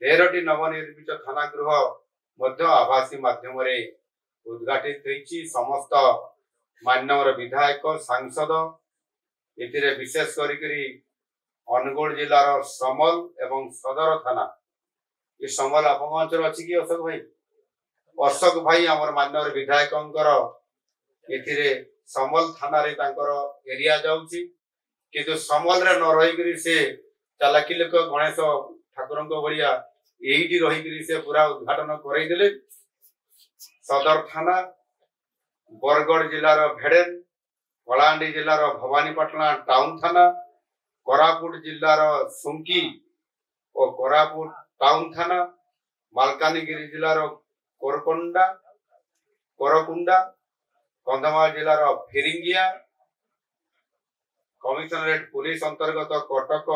13ଟି नवनिर्मित थाना गृह मध्य आभासी माध्यम उद्घाटित होईछि। समस्त मान्यवर विधायक सांसद एथिरे विशेष करी अनुगुल जिलार समल एवं सदर थाना ये समल आपंचल अच्छी कि अशोक भाई आमर मान्यवर विधायक एथिरे समल थाना रे तांकर एरिया जाउछि किंतु समल रे न रही से चालाकी लोक गणेश ठाकुर भाया यही रही से पूरा उद्घाटन करई सदर थाना बरगढ़ जिलार भेड़ेन कलाहांडी जिलार भवानीपाटना टाउन थाना कोरापुट जिलार सुंकी और कोरापुट टाउन थाना मालकानगिरी जिलार कोरकुंडा कंधमाल जिलार फिरिंगिया कमिशनरेट पुलिस अंतर्गत कटक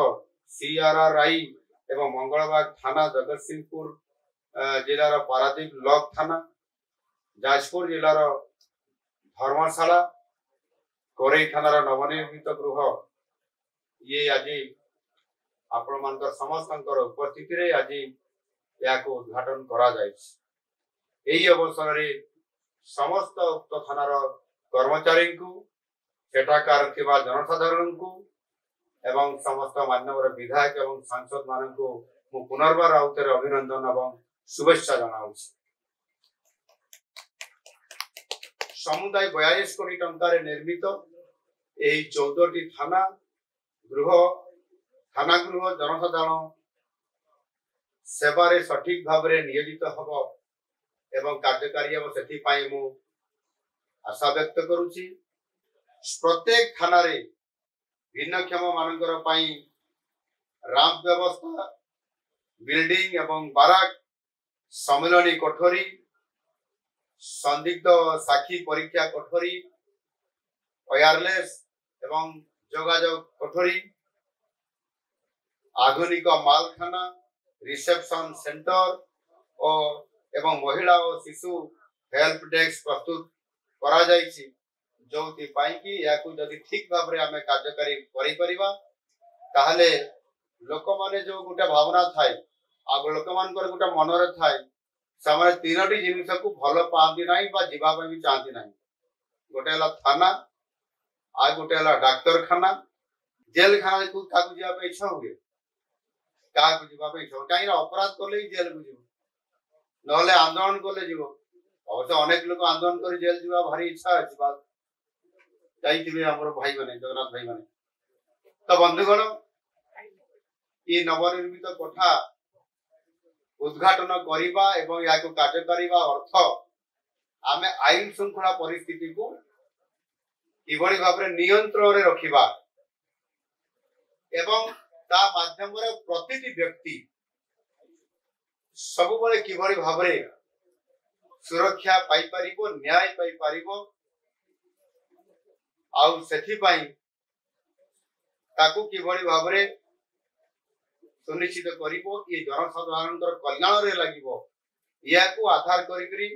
सीआरआरआई एवं मंगलबाग थाना जगतसिंहपुर जिलार पारादीप ब्लॉक थाना जाजपुर जिलार धर्मशाला कोरई थानार नवनिर्मित गृह ये आज आपण मान समस्त उपस्थिति रे आज या उद्घाटन करा यही अवसर रे समस्त उक्त थानार कर्मचारी को सेठाकार थिबा जनसाधारण को एवं समस्त मान्यवर विधायक एवं सांसद मान को मु पुनर्बार आउथरे अभिनंदन एवं शुभेच्छा जनाउछि। समुदाय 42 कोटी टंकार निर्मित एही 14टी थाना गृह जनसाधारण सेवारे सठिक भाव में नियोजित हब एवं कार्यकारी हम से मु आशा व्यक्त करुछि। प्रत्येक थाना रे भिन्नक्षम मानकर राम्प व्यवस्था बिल्डिंग एवं बाराक सम्मिलनी कोठरी संदिग्ध साक्षी परीक्षा कोठरी वायरलेस एवं जोगाजोग कोठरी आधुनिक मालखाना रिसेप्शन सेंटर और एवं महिला और शिशु हेल्प डेस्क प्रस्तुत करा जायछि जोथि पाई कि याकु जदि ठीक भाव रे हमें कार्यकारी करि परिबा ताहले लोक माने जो गुटा भावना थाए आ लोक मानकर गुटा मन रे थाए समय 3टी जिनिस को भल पाती नहीं बा जीवा पे भी चाहती नहीं। गोटे हला थाना आ गोटे हला डाक्तरखाना जेल खाना को काकु जीवा पे इच्छा होगे काकु जीवा पे इच्छा काई ना अपराध करले जेल को जीव नहले आंदोलन करले जीव अवश्य अनेक लोग आंदोलन कर जेल जीवा भारी इच्छा अछि बात जाइथिबे हमर भाई माने जगन्नाथ भाई माने तो बंधुगण ये नवनिर्मित कोठा उद्घाटन करिबा एवं या को कार्य करिबा अर्थ आमे आईन श्रृंखला परिस्थिति को किबड़ी भाव रे नियंत्रण रे रखिबा एवं ता माध्यम रे प्रतिटी व्यक्ति सब बळे किबड़ी भाव रे सुरक्षा पाई परिबो न्याय पाई परिबो आउ सेथि पाई ताकू किबड़ी भाव रे सुनिश्चित करिबो ये जनसाधारण कल्याण रे लागिबो या को आधार करी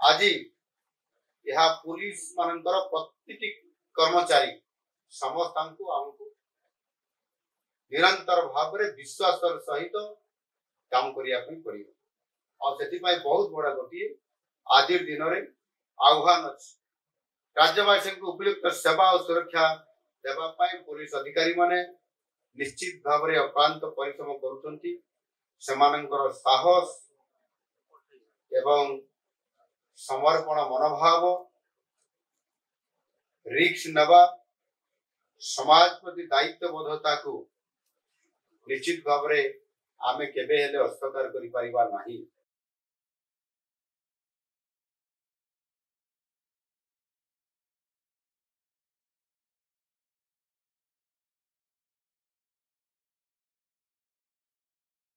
आज यह पुलिस मानकर प्रतिटी कर्मचारी समस्त हमको निरंतर भाव रे विश्वास सहित काम करिया पड़िबो और सेथि पाई बहुत बड़ा गोटी आज दिन रे आह्वान अछि राज्यवासी को उपयुक्त सेवा और सुरक्षा देवा पाई पुलिस अधिकारी माने निश्चित भाव में अक्लांत परिश्रम करुछंती सेमानंकर साहस एवं समर्पण मनोभाव रिक्स नवा समाज प्रति दायित्वबोधता को निश्चित भाव में आमे केबे हेले हस्तकार करि परिबा नाही।